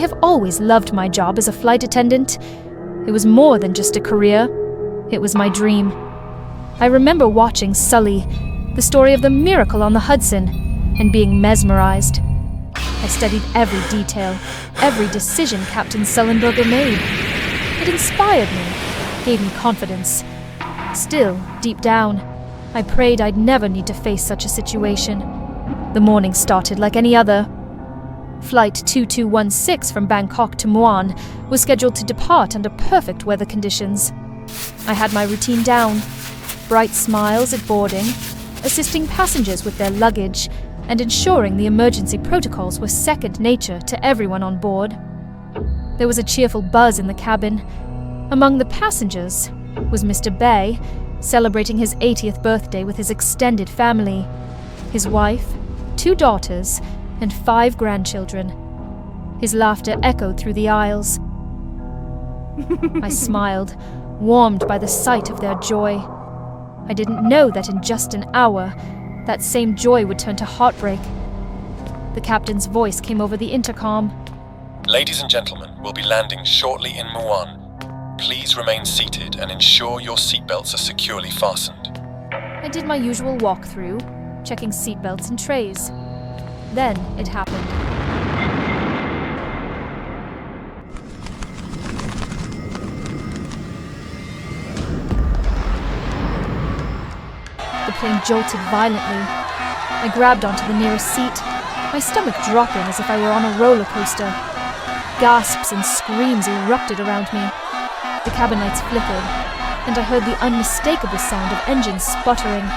have always loved my job as a flight attendant. It was more than just a career. It was my dream. I remember watching Sully, the story of the miracle on the Hudson, and being mesmerized. I studied every detail, every decision Captain Sullenberger made. It inspired me, gave me confidence. Still, deep down, I prayed I'd never need to face such a situation. The morning started like any other. Flight 2216 from Bangkok to Muan was scheduled to depart under perfect weather conditions. I had my routine down. Bright smiles at boarding, assisting passengers with their luggage, and ensuring the emergency protocols were second nature to everyone on board. There was a cheerful buzz in the cabin. Among the passengers was Mr. Bay, celebrating his 80th birthday with his extended family, his wife, 2 daughters, and 5 grandchildren. His laughter echoed through the aisles. I smiled, warmed by the sight of their joy. I didn't know that in just an hour, that same joy would turn to heartbreak. The captain's voice came over the intercom. Ladies and gentlemen, we'll be landing shortly in Muan. Please remain seated and ensure your seatbelts are securely fastened. I did my usual walkthrough, checking seatbelts and trays. Then it happened. The plane jolted violently. I grabbed onto the nearest seat, my stomach dropping as if I were on a roller coaster. Gasps and screams erupted around me. The cabin lights flickered, and I heard the unmistakable sound of engines sputtering.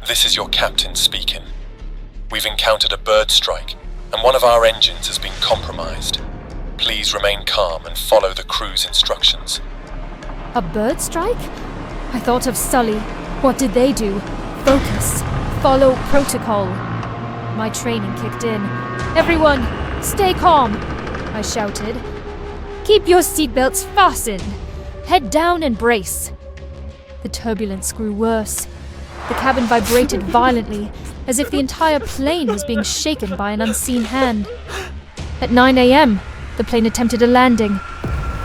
This is your captain speaking. We've encountered a bird strike, and one of our engines has been compromised. Please remain calm and follow the crew's instructions. A bird strike? I thought of Sully. What did they do? Focus. Follow protocol. My training kicked in. Everyone, stay calm, I shouted. Keep your seatbelts fastened. Head down and brace. The turbulence grew worse. The cabin vibrated violently, as if the entire plane was being shaken by an unseen hand. At 9 a.m., the plane attempted a landing.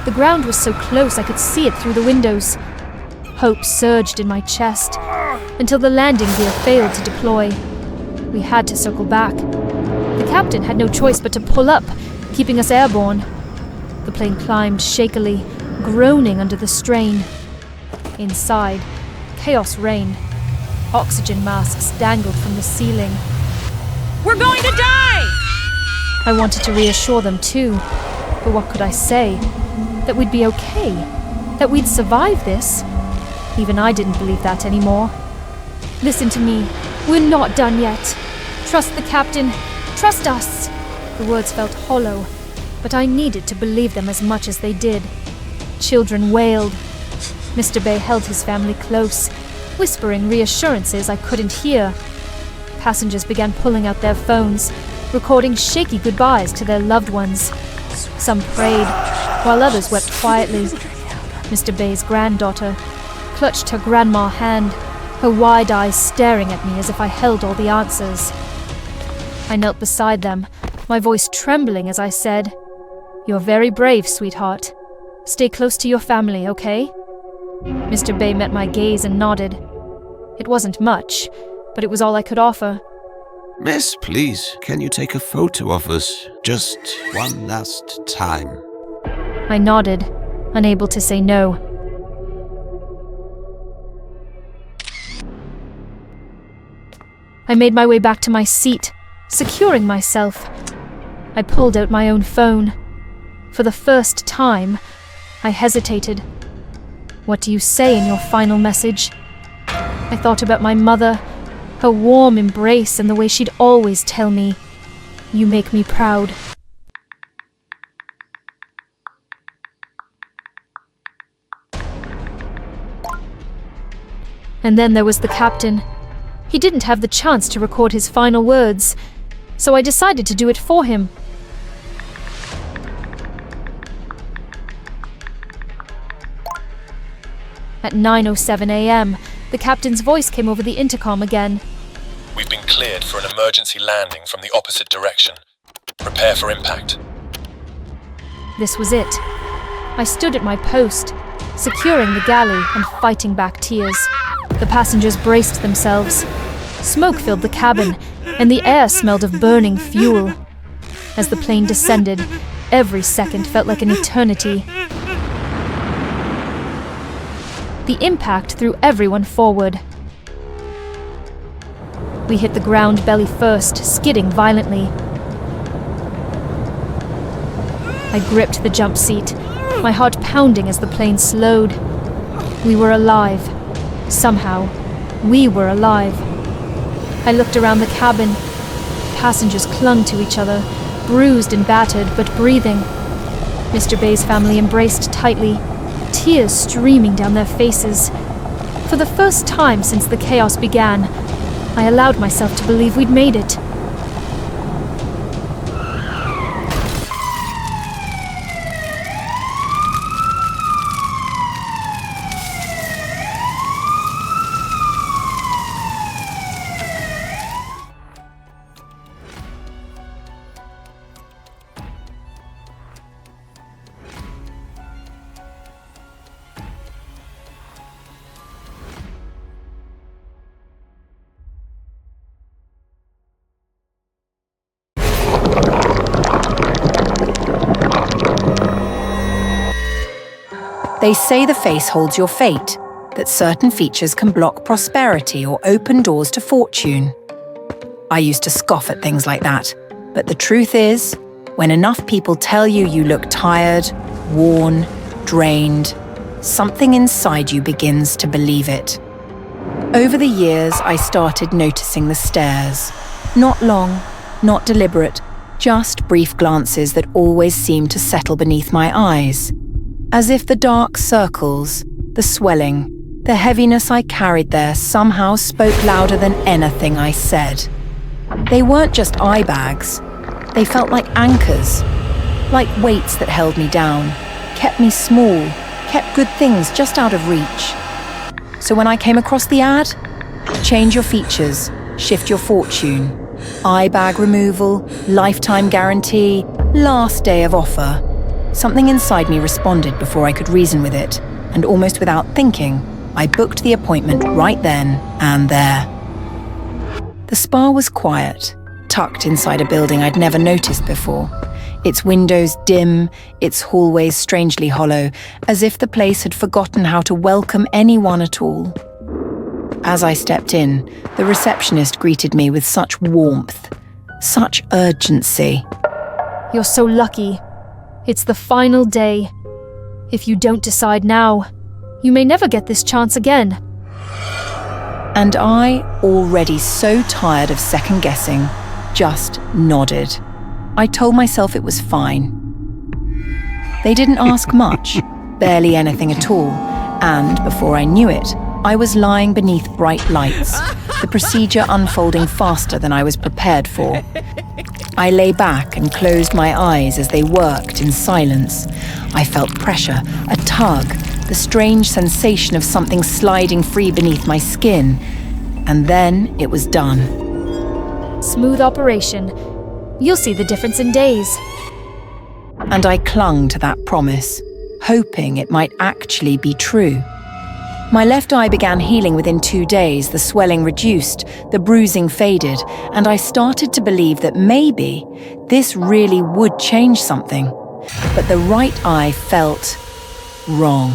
The ground was so close I could see it through the windows. Hope surged in my chest, until the landing gear failed to deploy. We had to circle back. The captain had no choice but to pull up, keeping us airborne. The plane climbed shakily, groaning under the strain. Inside, chaos reigned. Oxygen masks dangled from the ceiling. We're going to die! I wanted to reassure them too, but what could I say? That we'd be okay? That we'd survive this? Even I didn't believe that anymore. Listen to me. We're not done yet. Trust the captain. Trust us. The words felt hollow, but I needed to believe them as much as they did. Children wailed. Mr. Bay held his family close, whispering reassurances I couldn't hear. Passengers began pulling out their phones, recording shaky goodbyes to their loved ones. Some prayed, while others wept quietly. Mr. Bay's granddaughter clutched her grandma's hand, her wide eyes staring at me as if I held all the answers. I knelt beside them, my voice trembling as I said, "You're very brave, sweetheart. Stay close to your family, okay?" Mr. Bay met my gaze and nodded. It wasn't much, but it was all I could offer. Miss, please, can you take a photo of us? Just one last time. I nodded, unable to say no. I made my way back to my seat, securing myself. I pulled out my own phone. For the first time, I hesitated. What do you say in your final message? I thought about my mother, her warm embrace and the way she'd always tell me, "You make me proud." And then there was the captain. He didn't have the chance to record his final words, so I decided to do it for him. At 9:07 a.m., the captain's voice came over the intercom again. We've been cleared for an emergency landing from the opposite direction. Prepare for impact. this was it. I stood at my post, securing the galley and fighting back tears. The passengers braced themselves. Smoke filled the cabin, and the air smelled of burning fuel. As the plane descended, every second felt like an eternity. The impact threw everyone forward. We hit the ground belly first, skidding violently. I gripped the jump seat, my heart pounding as the plane slowed. We were alive. Somehow, we were alive. I looked around the cabin. Passengers clung to each other, bruised and battered, but breathing. Mr. Bay's family embraced tightly, tears streaming down their faces. For the first time since the chaos began, I allowed myself to believe we'd made it. They say the face holds your fate, that certain features can block prosperity or open doors to fortune. I used to scoff at things like that, but the truth is, when enough people tell you you look tired, worn, drained, something inside you begins to believe it. Over the years, I started noticing the stares. Not long, not deliberate, just brief glances that always seemed to settle beneath my eyes. As if the dark circles, the swelling, the heaviness I carried there somehow spoke louder than anything I said. They weren't just eye bags. They felt like anchors, like weights that held me down, kept me small, kept good things just out of reach. So when I came across the ad, change your features, shift your fortune, eye bag removal, lifetime guarantee, last day of offer. Something inside me responded before I could reason with it, and almost without thinking, I booked the appointment right then and there. The spa was quiet, tucked inside a building I'd never noticed before. Its windows dim, its hallways strangely hollow, as if the place had forgotten how to welcome anyone at all. As I stepped in, the receptionist greeted me with such warmth, such urgency. You're so lucky. It's the final day. If you don't decide now, you may never get this chance again. And I, already so tired of second-guessing, just nodded. I told myself it was fine. They didn't ask much, barely anything at all, and before I knew it, I was lying beneath bright lights, the procedure unfolding faster than I was prepared for. I lay back and closed my eyes as they worked in silence. I felt pressure, a tug, the strange sensation of something sliding free beneath my skin. And then it was done. Smooth operation. You'll see the difference in days. And I clung to that promise, hoping it might actually be true. My left eye began healing within 2 days, the swelling reduced, the bruising faded, and I started to believe that maybe this really would change something. But the right eye felt wrong.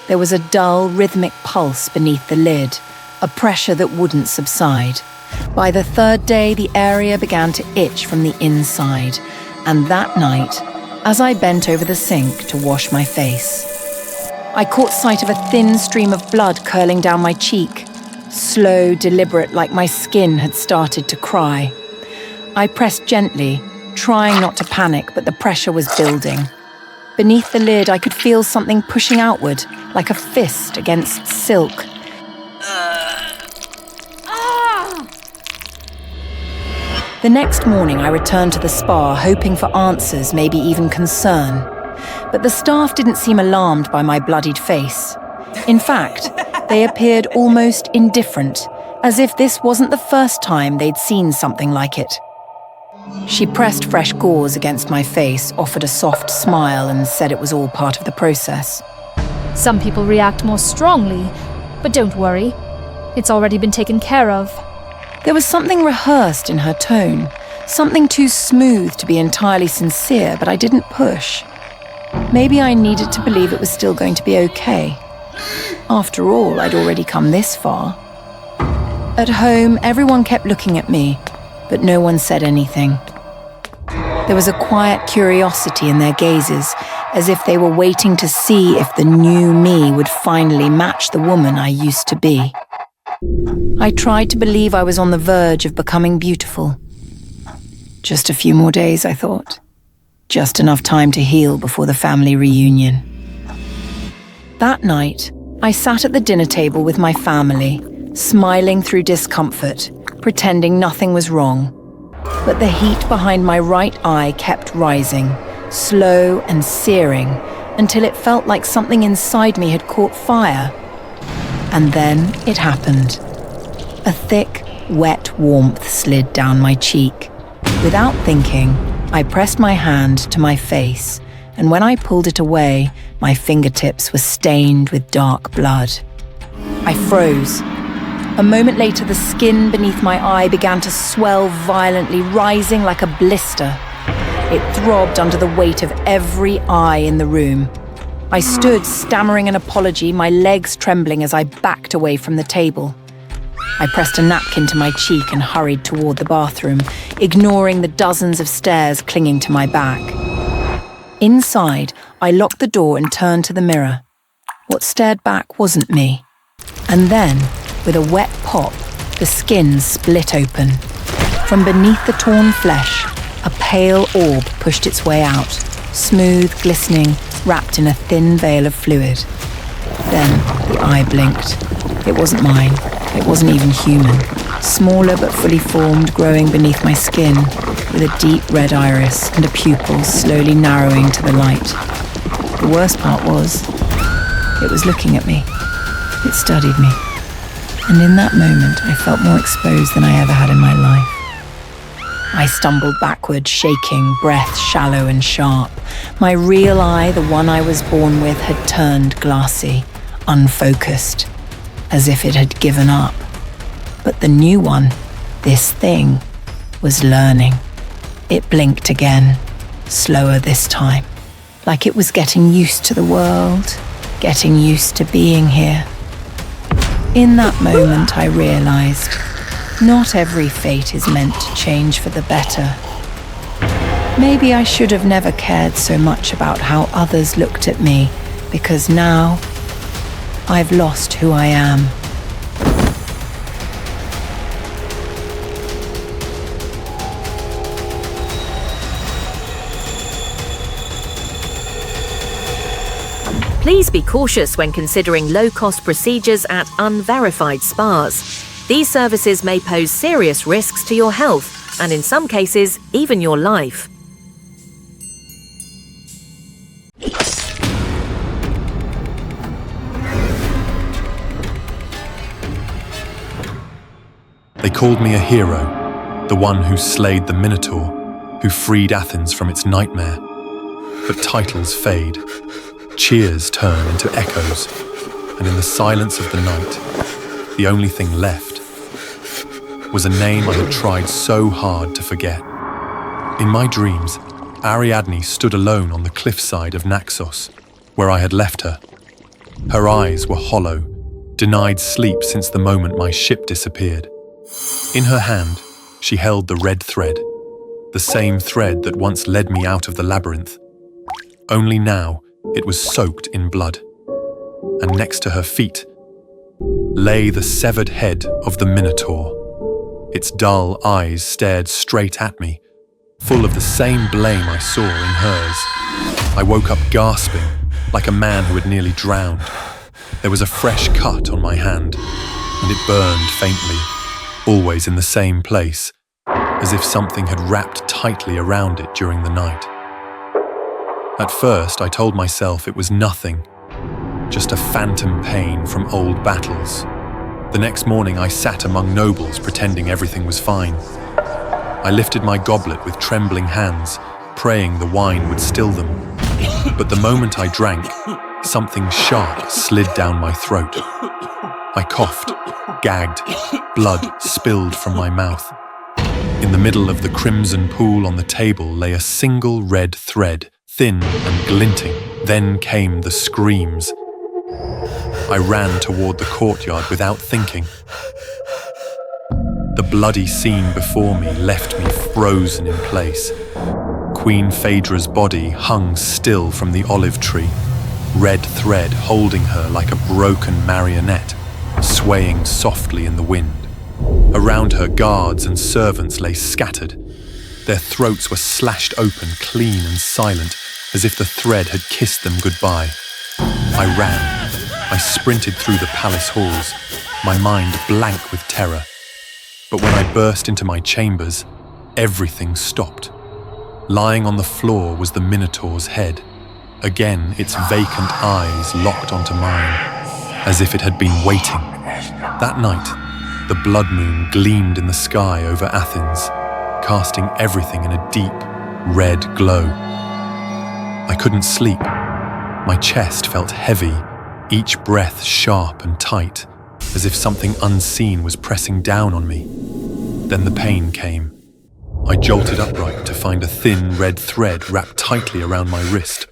There was a dull, rhythmic pulse beneath the lid, a pressure that wouldn't subside. By the 3rd day, the area began to itch from the inside, and that night, as I bent over the sink to wash my face, I caught sight of a thin stream of blood curling down my cheek, slow, deliberate, like my skin had started to cry. I pressed gently, trying not to panic, but the pressure was building. Beneath the lid, I could feel something pushing outward, like a fist against silk. The next morning, I returned to the spa, hoping for answers, maybe even concern. But the staff didn't seem alarmed by my bloodied face. In fact, they appeared almost indifferent, as if this wasn't the first time they'd seen something like it. She pressed fresh gauze against my face, offered a soft smile, and said it was all part of the process. Some people react more strongly, but don't worry. It's already been taken care of. There was something rehearsed in her tone, something too smooth to be entirely sincere, but I didn't push. Maybe I needed to believe it was still going to be okay. After all, I'd already come this far. At home, everyone kept looking at me, but no one said anything. There was a quiet curiosity in their gazes, as if they were waiting to see if the new me would finally match the woman I used to be. I tried to believe I was on the verge of becoming beautiful. Just a few more days, I thought. Just enough time to heal before the family reunion. That night, I sat at the dinner table with my family, smiling through discomfort, pretending nothing was wrong. But the heat behind my right eye kept rising, slow and searing, until it felt like something inside me had caught fire. And then it happened. A thick, wet warmth slid down my cheek. Without thinking, I pressed my hand to my face, and when I pulled it away, my fingertips were stained with dark blood. I froze. A moment later, the skin beneath my eye began to swell violently, rising like a blister. It throbbed under the weight of every eye in the room. I stood, stammering an apology, my legs trembling as I backed away from the table. I pressed a napkin to my cheek and hurried toward the bathroom, ignoring the dozens of stares clinging to my back. Inside, I locked the door and turned to the mirror. What stared back wasn't me. And then, with a wet pop, the skin split open. From beneath the torn flesh, a pale orb pushed its way out, smooth, glistening, wrapped in a thin veil of fluid. Then the eye blinked. It wasn't mine. It wasn't even human. Smaller but fully formed, growing beneath my skin, with a deep red iris and a pupil slowly narrowing to the light. The worst part was, it was looking at me. It studied me. And in that moment, I felt more exposed than I ever had in my life. I stumbled backward, shaking, breath shallow and sharp. My real eye, the one I was born with, had turned glassy, unfocused, as if it had given up. But the new one, this thing, was learning. It blinked again, slower this time, like it was getting used to the world, getting used to being here. In that moment, I realized not every fate is meant to change for the better. Maybe I should have never cared so much about how others looked at me, because now I've lost who I am. Please be cautious when considering low-cost procedures at unverified spas. These services may pose serious risks to your health, and in some cases, even your life. They called me a hero, the one who slayed the Minotaur, who freed Athens from its nightmare. But titles fade. Cheers turn into echoes, and in the silence of the night, the only thing left was a name I had tried so hard to forget. In my dreams, Ariadne stood alone on the cliffside of Naxos, where I had left her. Her eyes were hollow, denied sleep since the moment my ship disappeared. In her hand, she held the red thread, the same thread that once led me out of the labyrinth. Only now, it was soaked in blood, and next to her feet lay the severed head of the Minotaur. Its dull eyes stared straight at me, full of the same blame I saw in hers. I woke up gasping, like a man who had nearly drowned. There was a fresh cut on my hand, and it burned faintly, always in the same place, as if something had wrapped tightly around it during the night. At first, I told myself it was nothing, just a phantom pain from old battles. The next morning, I sat among nobles pretending everything was fine. I lifted my goblet with trembling hands, praying the wine would still them. But the moment I drank, something sharp slid down my throat. I coughed, gagged, blood spilled from my mouth. In the middle of the crimson pool on the table lay a single red thread, thin and glinting. Then came the screams. I ran toward the courtyard without thinking. The bloody scene before me left me frozen in place. Queen Phaedra's body hung still from the olive tree, red thread holding her like a broken marionette, swaying softly in the wind. Around her, guards and servants lay scattered. Their throats were slashed open, clean and silent, as if the thread had kissed them goodbye. I ran. I sprinted through the palace halls, my mind blank with terror. But when I burst into my chambers, everything stopped. Lying on the floor was the Minotaur's head. Again, its vacant eyes locked onto mine, as if it had been waiting. That night, the blood moon gleamed in the sky over Athens, casting everything in a deep, red glow. I couldn't sleep. My chest felt heavy, each breath sharp and tight, as if something unseen was pressing down on me. Then the pain came. I jolted upright to find a thin red thread wrapped tightly around my wrist.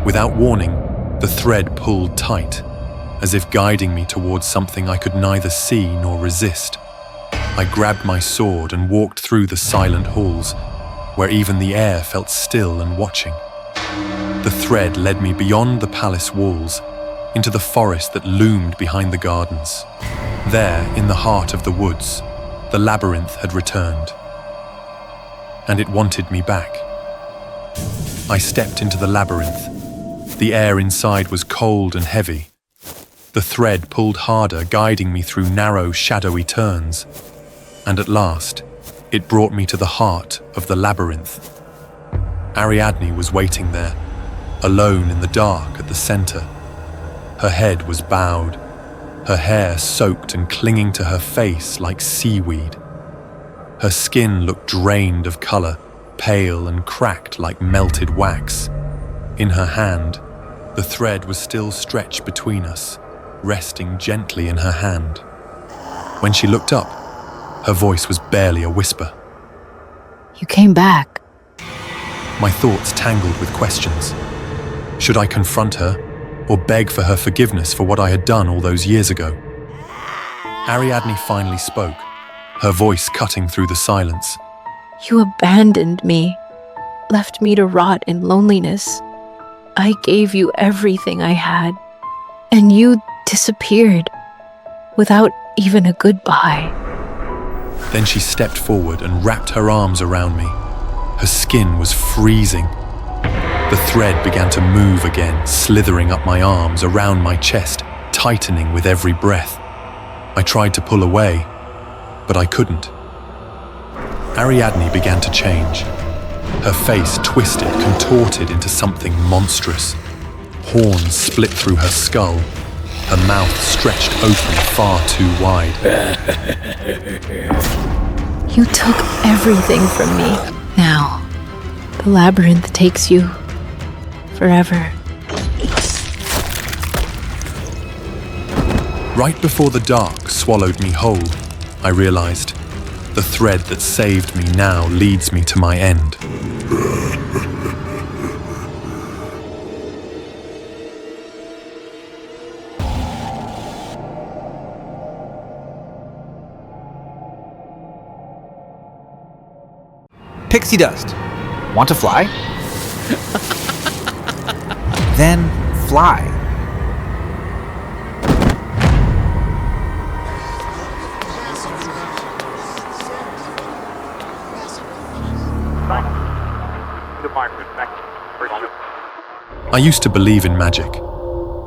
Without warning, the thread pulled tight, as if guiding me towards something I could neither see nor resist. I grabbed my sword and walked through the silent halls, where even the air felt still and watching. The thread led me beyond the palace walls, into the forest that loomed behind the gardens. There, in the heart of the woods, the labyrinth had returned. And it wanted me back. I stepped into the labyrinth. The air inside was cold and heavy. The thread pulled harder, guiding me through narrow, shadowy turns. And at last, it brought me to the heart of the labyrinth. Ariadne was waiting there, alone in the dark at the center. Her head was bowed, her hair soaked and clinging to her face like seaweed. Her skin looked drained of color, pale and cracked like melted wax. In her hand, the thread was still stretched between us, resting gently in her hand. When she looked up, her voice was barely a whisper. You came back. My thoughts tangled with questions. Should I confront her, or beg for her forgiveness for what I had done all those years ago? Ariadne finally spoke, her voice cutting through the silence. You abandoned me, left me to rot in loneliness. I gave you everything I had, and you disappeared without even a goodbye. Then she stepped forward and wrapped her arms around me. Her skin was freezing. The thread began to move again, slithering up my arms, around my chest, tightening with every breath. I tried to pull away, but I couldn't. Ariadne began to change. Her face twisted, contorted into something monstrous. Horns split through her skull. Her mouth stretched open far too wide. You took everything from me. Now, the labyrinth takes you forever. Right before the dark swallowed me whole, I realized the thread that saved me now leads me to my end. Pixie dust. Want to fly? Then fly. I used to believe in magic.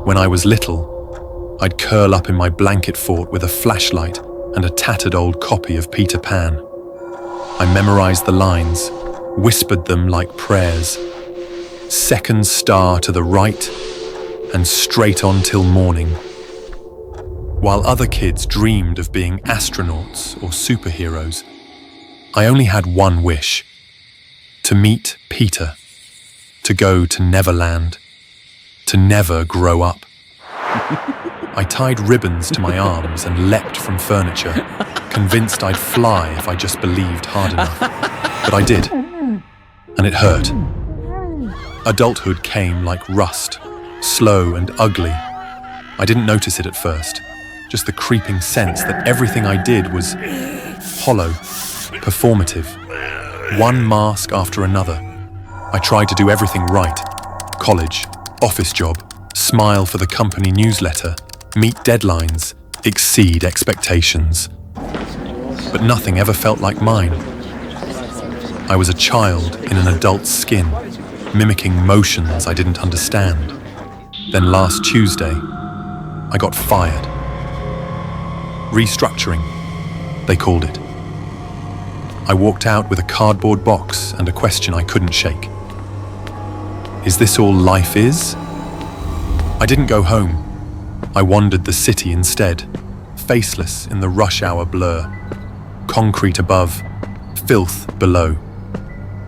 When I was little, I'd curl up in my blanket fort with a flashlight and a tattered old copy of Peter Pan. I memorized the lines, whispered them like prayers. Second star to the right, and straight on till morning. While other kids dreamed of being astronauts or superheroes, I only had one wish: to meet Peter, to go to Neverland, to never grow up. I tied ribbons to my arms and leapt from furniture, convinced I'd fly if I just believed hard enough. But I did, and it hurt. Adulthood came like rust, slow and ugly. I didn't notice it at first, just the creeping sense that everything I did was hollow, performative, one mask after another. I tried to do everything right: college, office job, smile for the company newsletter, meet deadlines, exceed expectations. But nothing ever felt like mine. I was a child in an adult's skin, mimicking motions I didn't understand. Then last Tuesday, I got fired. Restructuring, they called it. I walked out with a cardboard box and a question I couldn't shake. Is this all life is? I didn't go home. I wandered the city instead, faceless in the rush hour blur. Concrete above, filth below.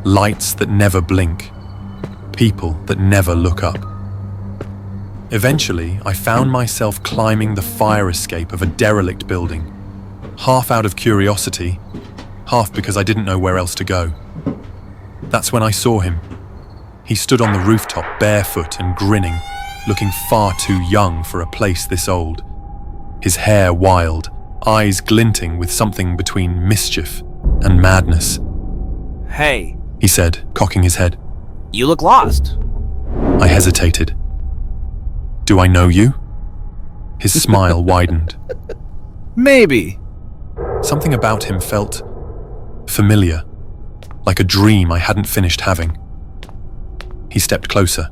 Lights that never blink. People that never look up. Eventually, I found myself climbing the fire escape of a derelict building, half out of curiosity, half because I didn't know where else to go. That's when I saw him. He stood on the rooftop, barefoot and grinning, looking far too young for a place this old. His hair wild, eyes glinting with something between mischief and madness. Hey, He said, cocking his head. you look lost. I hesitated. Do I know you? His smile widened. Maybe. Something about him felt familiar, like a dream I hadn't finished having. He stepped closer.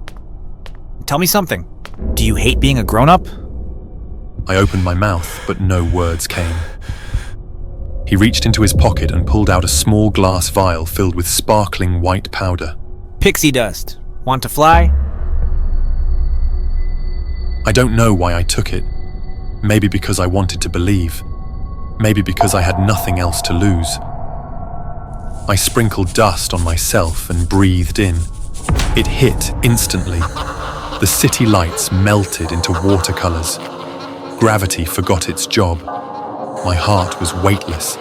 Tell me something. Do you hate being a grown-up? I opened my mouth, but no words came. He reached into his pocket and pulled out a small glass vial filled with sparkling white powder. Pixie dust. Want to fly? I don't know why I took it. Maybe because I wanted to believe. Maybe because I had nothing else to lose. I sprinkled dust on myself and breathed in. It hit instantly. The city lights melted into watercolors. Gravity forgot its job. My heart was weightless,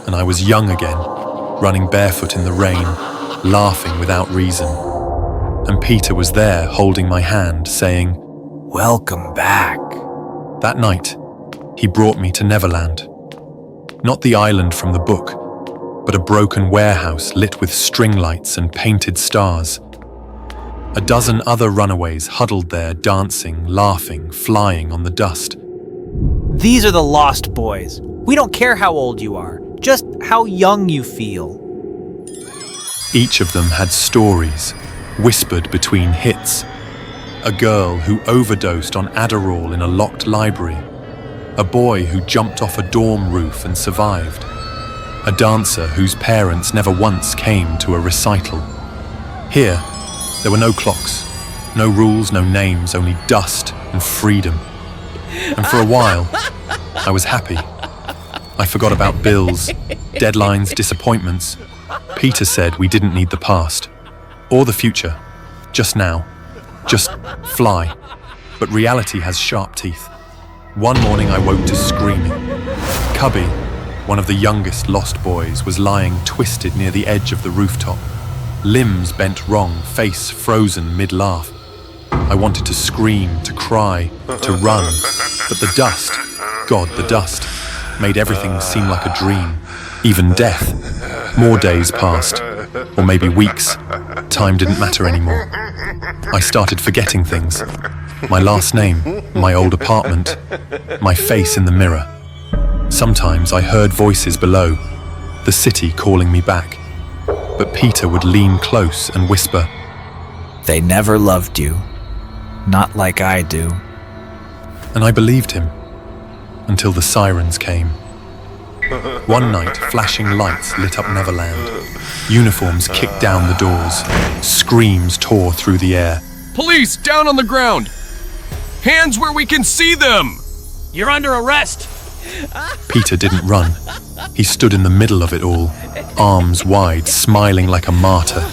and I was young again, running barefoot in the rain, laughing without reason. And Peter was there holding my hand, saying, Welcome back. That night, he brought me to Neverland. Not the island from the book, but a broken warehouse lit with string lights and painted stars. A dozen other runaways huddled there, dancing, laughing, flying on the dust. These are the Lost Boys. We don't care how old you are, just how young you feel. Each of them had stories, whispered between hits. A girl who overdosed on Adderall in a locked library. A boy who jumped off a dorm roof and survived. A dancer whose parents never once came to a recital. Here, there were no clocks, no rules, no names, only dust and freedom. And for a while, I was happy. I forgot about bills, deadlines, disappointments. Peter said we didn't need the past, or the future, just now. Just fly. But reality has sharp teeth. One morning I woke to screaming. Cubby, one of the youngest Lost Boys, was lying twisted near the edge of the rooftop. Limbs bent wrong, face frozen mid-laugh. I wanted to scream, to cry, to run, but the dust, God, the dust, made everything seem like a dream, even death. More days passed, or maybe weeks. Time didn't matter anymore. I started forgetting things. My last name, my old apartment, my face in the mirror. Sometimes I heard voices below, the city calling me back. But Peter would lean close and whisper, They never loved you. Not like I do. and I believed him, until the sirens came. One night, flashing lights lit up Neverland. Uniforms kicked down the doors. Screams tore through the air. Police, down on the ground! Hands where we can see them! You're under arrest. Peter didn't run. He stood in the middle of it all, arms wide, smiling like a martyr.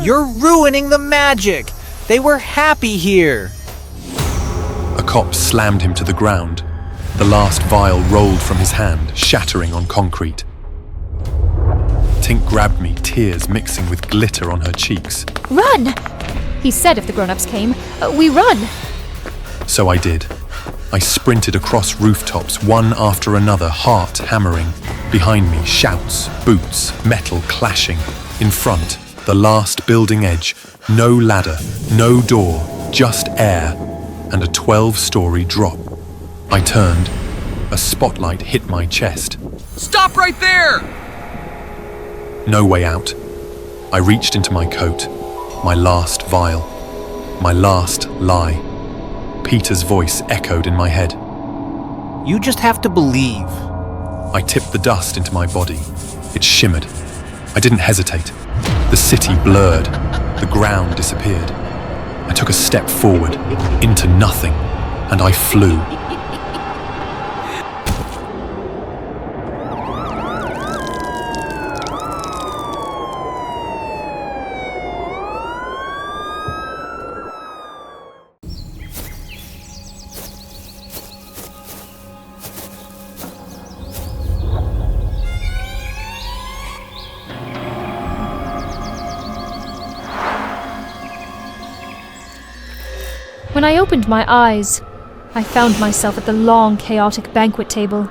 You're ruining the magic! They were happy here! A cop slammed him to the ground. The last vial rolled from his hand, shattering on concrete. Tink grabbed me, tears mixing with glitter on her cheeks. Run! He said if the grown-ups came, we run. So I did. I sprinted across rooftops, one after another, heart hammering. Behind me, shouts, boots, metal clashing. In front, the last building edge, no ladder, no door, just air, and a 12-story drop. I turned. A spotlight hit my chest. Stop right there! No way out. I reached into my coat. My last vial. My last lie. Peter's voice echoed in my head. You just have to believe. I tipped the dust into my body. It shimmered. I didn't hesitate. The city blurred. The ground disappeared. I took a step forward, into nothing, and I flew. When I opened my eyes, I found myself at the long, chaotic banquet table.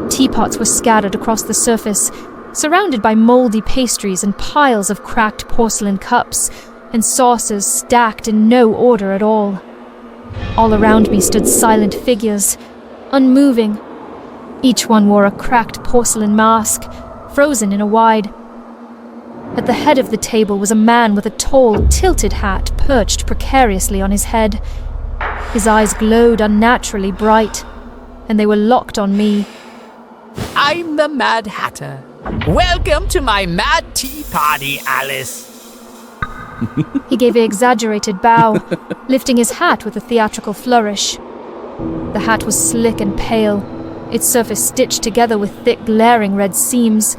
Teapots were scattered across the surface, surrounded by moldy pastries and piles of cracked porcelain cups, and saucers stacked in no order at all. All around me stood silent figures, unmoving. Each one wore a cracked porcelain mask, frozen in a wide. At the head of the table was a man with a tall, tilted hat perched precariously on his head. His eyes glowed unnaturally bright, and they were locked on me. I'm the Mad Hatter. Welcome to my Mad Tea Party, Alice. He gave an exaggerated bow, lifting his hat with a theatrical flourish. The hat was slick and pale, its surface stitched together with thick, glaring red seams.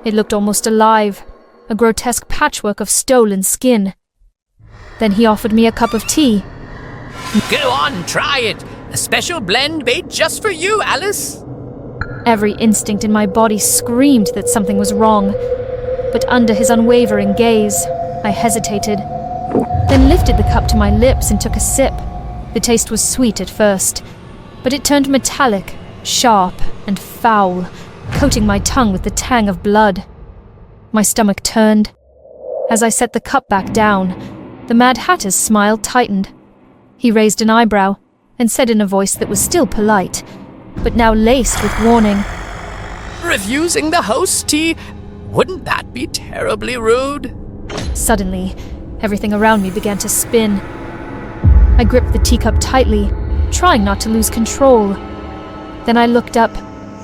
It looked almost alive, a grotesque patchwork of stolen skin. Then he offered me a cup of tea. Go on, try it. A special blend made just for you, Alice. Every instinct in my body screamed that something was wrong, but under his unwavering gaze, I hesitated, then lifted the cup to my lips and took a sip. The taste was sweet at first, but it turned metallic, sharp, and foul, coating my tongue with the tang of blood. My stomach turned. As I set the cup back down, the Mad Hatter's smile tightened. He raised an eyebrow and said in a voice that was still polite, but now laced with warning, Refusing the host's tea? Wouldn't that be terribly rude? Suddenly, everything around me began to spin. I gripped the teacup tightly, trying not to lose control. Then I looked up,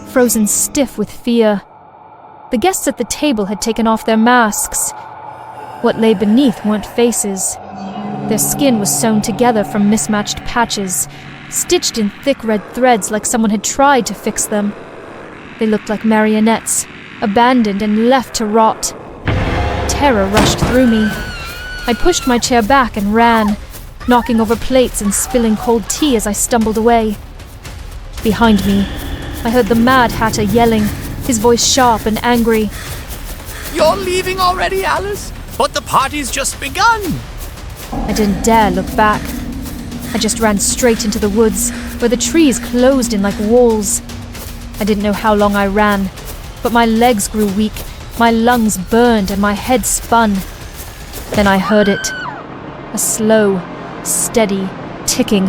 frozen stiff with fear. The guests at the table had taken off their masks. What lay beneath weren't faces. Their skin was sewn together from mismatched patches, stitched in thick red threads like someone had tried to fix them. They looked like marionettes, abandoned and left to rot. Terror rushed through me. I pushed my chair back and ran, knocking over plates and spilling cold tea as I stumbled away. Behind me, I heard the Mad Hatter yelling, his voice sharp and angry. You're leaving already, Alice? But the party's just begun. I didn't dare look back. I just ran straight into the woods, where the trees closed in like walls. I didn't know how long I ran, but my legs grew weak, my lungs burned, and my head spun. Then I heard it. A slow, steady ticking.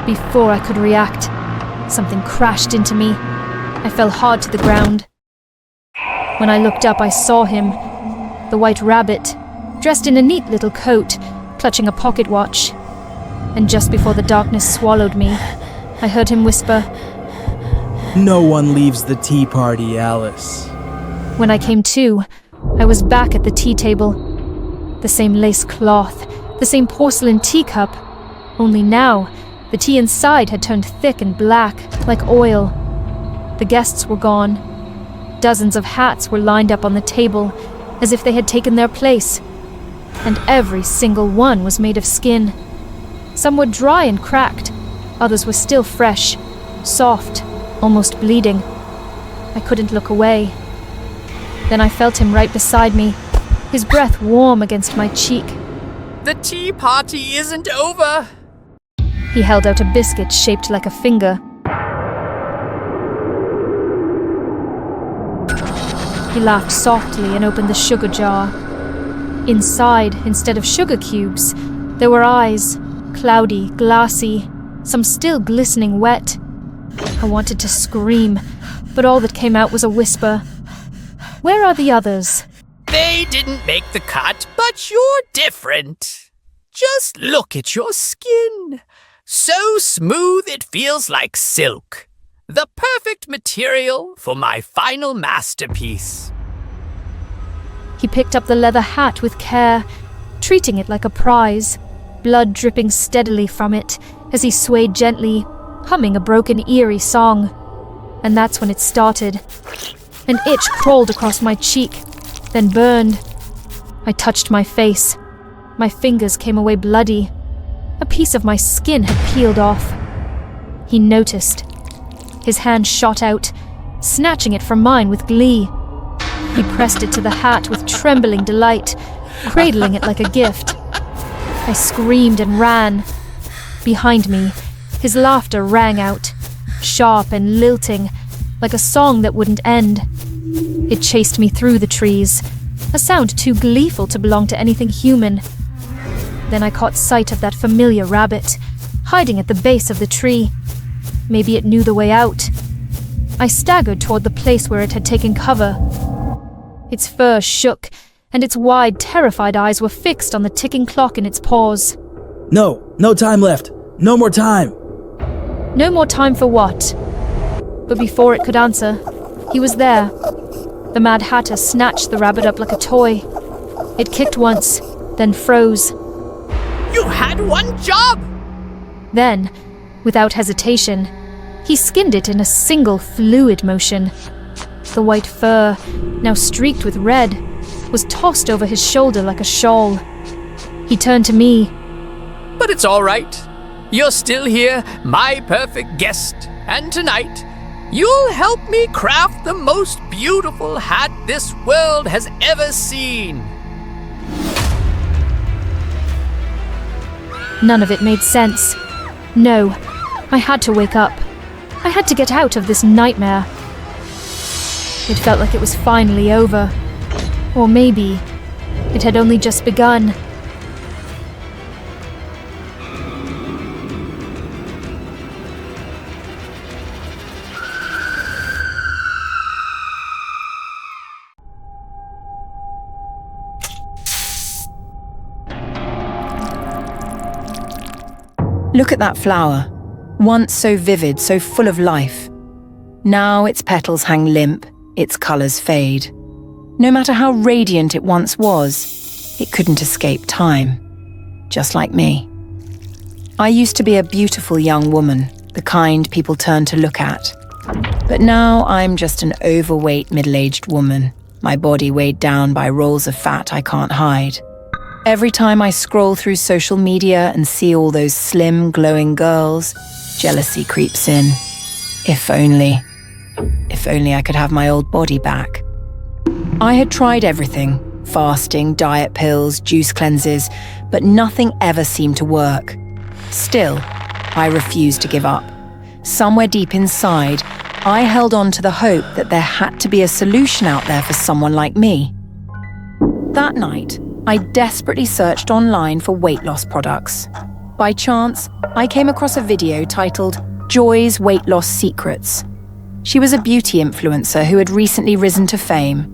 Before I could react, something crashed into me. I fell hard to the ground. When I looked up, I saw him, the White Rabbit, dressed in a neat little coat, clutching a pocket watch. And just before the darkness swallowed me, I heard him whisper, No one leaves the tea party, Alice. When I came to, I was back at the tea table. The same lace cloth, the same porcelain teacup, only now The tea inside had turned thick and black, like oil. The guests were gone. Dozens of hats were lined up on the table, as if they had taken their place. And every single one was made of skin. Some were dry and cracked, others were still fresh, soft, almost bleeding. I couldn't look away. Then I felt him right beside me, his breath warm against my cheek. The tea party isn't over. He held out a biscuit shaped like a finger. He laughed softly and opened the sugar jar. Inside, instead of sugar cubes, there were eyes, cloudy, glassy, some still glistening wet. I wanted to scream, but all that came out was a whisper. Where are the others? They didn't make the cut, but you're different. Just look at your skin. So smooth it feels like silk. The perfect material for my final masterpiece. He picked up the leather hat with care, treating it like a prize, blood dripping steadily from it as he swayed gently, humming a broken, eerie song. And that's when it started. An itch crawled across my cheek, then burned. I touched my face. My fingers came away bloody. A piece of my skin had peeled off. He noticed. His hand shot out, snatching it from mine with glee. He pressed it to the hat with trembling delight, cradling it like a gift. I screamed and ran. Behind me, his laughter rang out, sharp and lilting, like a song that wouldn't end. It chased me through the trees, a sound too gleeful to belong to anything human. Then I caught sight of that familiar rabbit, hiding at the base of the tree. Maybe it knew the way out. I staggered toward the place where it had taken cover. Its fur shook, and its wide, terrified eyes were fixed on the ticking clock in its paws. No time left. No more time. No more time for what? But before it could answer, he was there. The Mad Hatter snatched the rabbit up like a toy. It kicked once, then froze. You had one job! Then, without hesitation, he skinned it in a single fluid motion. The white fur, now streaked with red, was tossed over his shoulder like a shawl. He turned to me. But it's all right. You're still here, my perfect guest. And tonight, you'll help me craft the most beautiful hat this world has ever seen. None of it made sense. No, I had to wake up. I had to get out of this nightmare. It felt like it was finally over. Or maybe it had only just begun. Look at that flower, once so vivid, so full of life. Now its petals hang limp, its colours fade. No matter how radiant it once was, it couldn't escape time, just like me. I used to be a beautiful young woman, the kind people turn to look at. But now I'm just an overweight middle-aged woman, my body weighed down by rolls of fat I can't hide. Every time I scroll through social media and see all those slim, glowing girls, jealousy creeps in. If only I could have my old body back. I had tried everything, fasting, diet pills, juice cleanses, but nothing ever seemed to work. Still, I refused to give up. Somewhere deep inside, I held on to the hope that there had to be a solution out there for someone like me. That night, I desperately searched online for weight loss products. By chance, I came across a video titled Joy's Weight Loss Secrets. She was a beauty influencer who had recently risen to fame.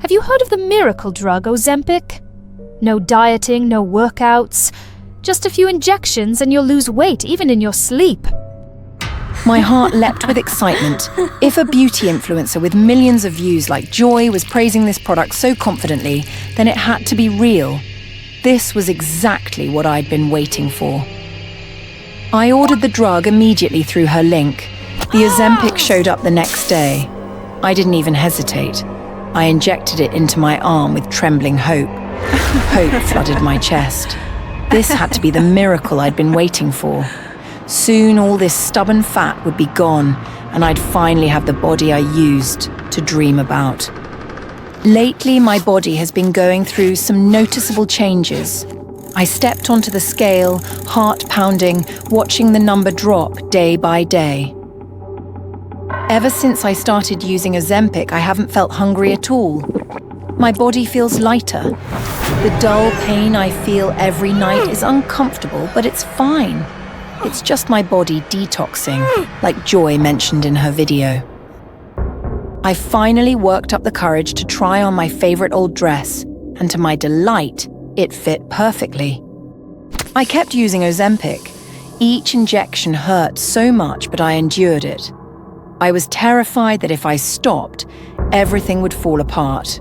Have you heard of the miracle drug Ozempic? No dieting, no workouts. Just a few injections and you'll lose weight even in your sleep. My heart leapt with excitement. If a beauty influencer with millions of views like Joy was praising this product so confidently, then it had to be real. This was exactly what I'd been waiting for. I ordered the drug immediately through her link. The Ozempic showed up the next day. I didn't even hesitate. I injected it into my arm with trembling hope. Hope flooded my chest. This had to be the miracle I'd been waiting for. Soon all this stubborn fat would be gone, and I'd finally have the body I used to dream about. Lately, my body has been going through some noticeable changes. I stepped onto the scale, heart pounding, watching the number drop day by day. Ever since I started using Ozempic, I haven't felt hungry at all. My body feels lighter. The dull pain I feel every night is uncomfortable, but it's fine. It's just my body detoxing, like Joy mentioned in her video. I finally worked up the courage to try on my favorite old dress, and to my delight, it fit perfectly. I kept using Ozempic. Each injection hurt so much, but I endured it. I was terrified that if I stopped, everything would fall apart.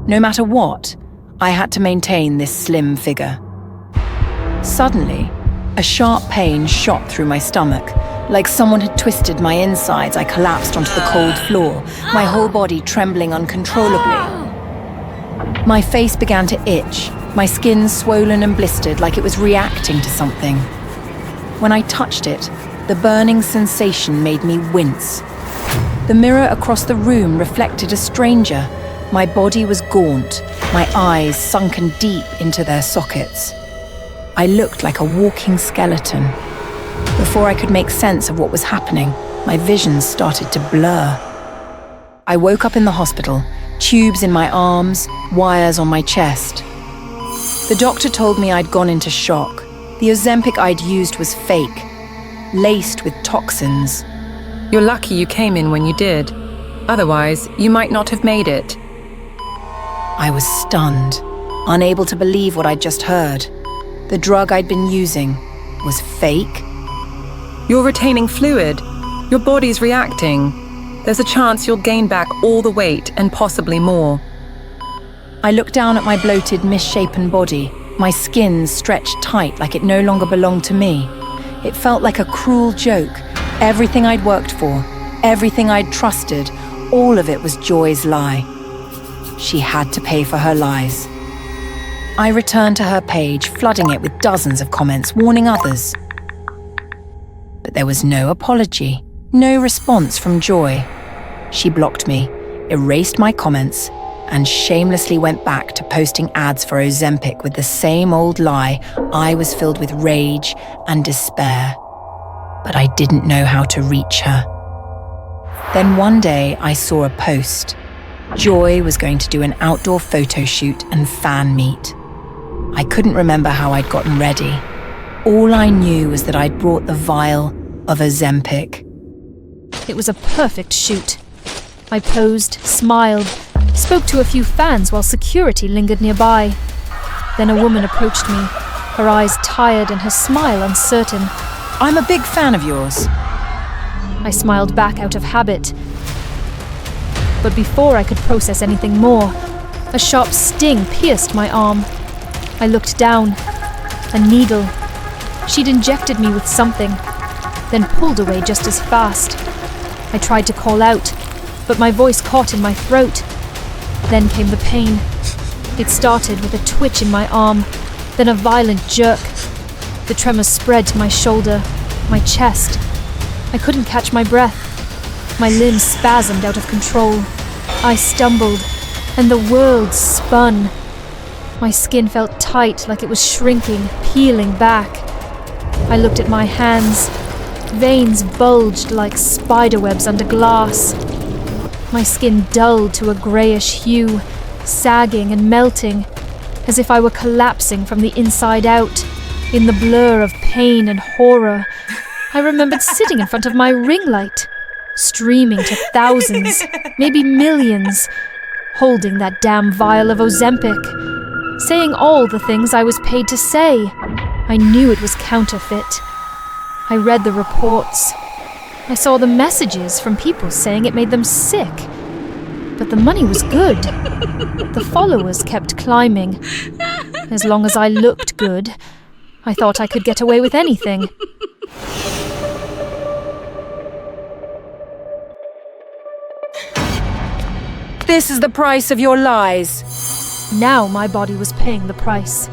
No matter what, I had to maintain this slim figure. Suddenly, a sharp pain shot through my stomach. Like someone had twisted my insides, I collapsed onto the cold floor, my whole body trembling uncontrollably. My face began to itch, my skin swollen and blistered like it was reacting to something. When I touched it, the burning sensation made me wince. The mirror across the room reflected a stranger. My body was gaunt, my eyes sunken deep into their sockets. I looked like a walking skeleton. Before I could make sense of what was happening, my vision started to blur. I woke up in the hospital, tubes in my arms, wires on my chest. The doctor told me I'd gone into shock. The Ozempic I'd used was fake, laced with toxins. You're lucky you came in when you did. Otherwise, you might not have made it. I was stunned, unable to believe what I'd just heard. The drug I'd been using was fake. You're retaining fluid. Your body's reacting. There's a chance you'll gain back all the weight and possibly more. I looked down at my bloated, misshapen body, my skin stretched tight like it no longer belonged to me. It felt like a cruel joke. Everything I'd worked for, everything I'd trusted, all of it was Joy's lie. She had to pay for her lies. I returned to her page, flooding it with dozens of comments warning others. But there was no apology, no response from Joy. She blocked me, erased my comments, and shamelessly went back to posting ads for Ozempic with the same old lie. I was filled with rage and despair. But I didn't know how to reach her. Then one day I saw a post. Joy was going to do an outdoor photo shoot and fan meet. I couldn't remember how I'd gotten ready. All I knew was that I'd brought the vial of Ozempic. It was a perfect shoot. I posed, smiled, spoke to a few fans while security lingered nearby. Then a woman approached me, her eyes tired and her smile uncertain. I'm a big fan of yours. I smiled back out of habit. But before I could process anything more, a sharp sting pierced my arm. I looked down. A needle. She'd injected me with something, then pulled away just as fast. I tried to call out, but my voice caught in my throat. Then came the pain. It started with a twitch in my arm, then a violent jerk. The tremor spread to my shoulder, my chest. I couldn't catch my breath. My limbs spasmed out of control. I stumbled, and the world spun. My skin felt tight, like it was shrinking, peeling back. I looked at my hands. Veins bulged like spiderwebs under glass. My skin dulled to a greyish hue, sagging and melting, as if I were collapsing from the inside out. In the blur of pain and horror, I remembered sitting in front of my ring light, streaming to thousands, maybe millions, holding that damn vial of Ozempic, saying all the things I was paid to say. I knew it was counterfeit. I read the reports. I saw the messages from people saying it made them sick. But the money was good. The followers kept climbing. As long as I looked good, I thought I could get away with anything. This is the price of your lies. Now my body was paying the price.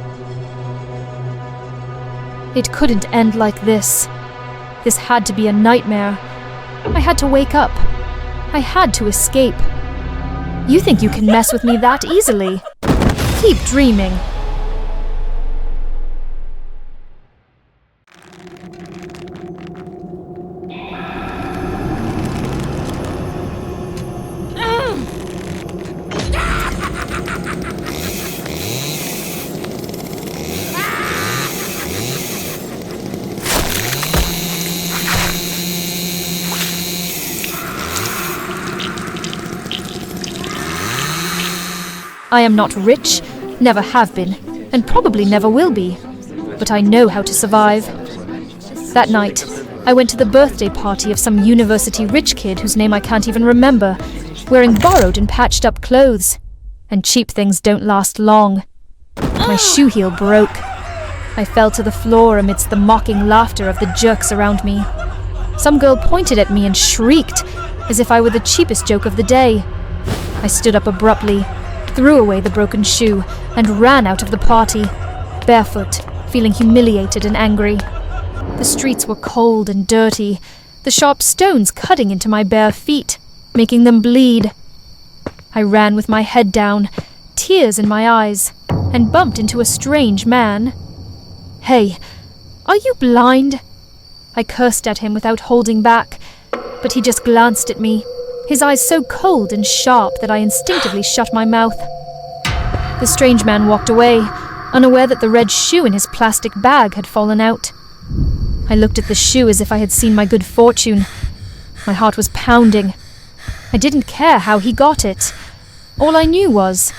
It couldn't end like this. This had to be a nightmare. I had to wake up. I had to escape. You think you can mess with me that easily? Keep dreaming. I am not rich, never have been, and probably never will be. But I know how to survive. That night, I went to the birthday party of some university rich kid whose name I can't even remember, wearing borrowed and patched up clothes. And cheap things don't last long. My shoe heel broke. I fell to the floor amidst the mocking laughter of the jerks around me. Some girl pointed at me and shrieked, as if I were the cheapest joke of the day. I stood up abruptly, threw away the broken shoe, and ran out of the party, barefoot, feeling humiliated and angry. The streets were cold and dirty, the sharp stones cutting into my bare feet, making them bleed. I ran with my head down, tears in my eyes, and bumped into a strange man. "Hey, are you blind?" I cursed at him without holding back, but he just glanced at me, his eyes so cold and sharp that I instinctively shut my mouth. The strange man walked away, unaware that the red shoe in his plastic bag had fallen out. I looked at the shoe as if I had seen my good fortune. My heart was pounding. I didn't care how he got it. All I knew was,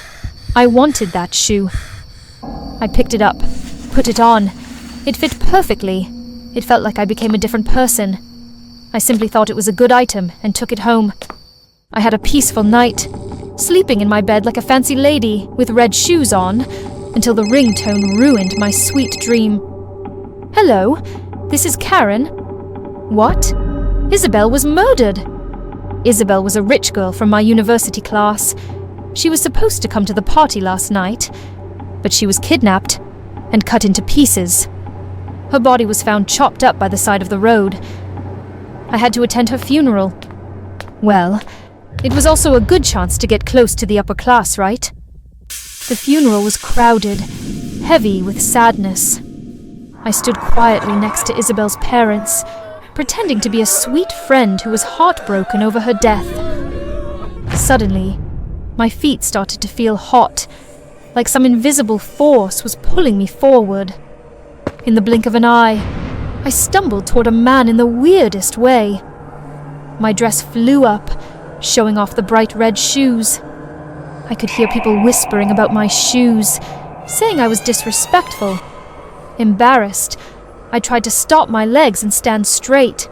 I wanted that shoe. I picked it up, put it on. It fit perfectly. It felt like I became a different person. I simply thought it was a good item and took it home. I had a peaceful night, sleeping in my bed like a fancy lady with red shoes on, until the ringtone ruined my sweet dream. "Hello, this is Karen." What? Isabel was murdered. Isabel was a rich girl from my university class. She was supposed to come to the party last night, but she was kidnapped and cut into pieces. Her body was found chopped up by the side of the road. I had to attend her funeral. Well, it was also a good chance to get close to the upper class, right? The funeral was crowded, heavy with sadness. I stood quietly next to Isabel's parents, pretending to be a sweet friend who was heartbroken over her death. Suddenly, my feet started to feel hot, like some invisible force was pulling me forward. In the blink of an eye, I stumbled toward a man in the weirdest way. My dress flew up, showing off the bright red shoes. I could hear people whispering about my shoes, saying I was disrespectful. Embarrassed, I tried to stop my legs and stand straight.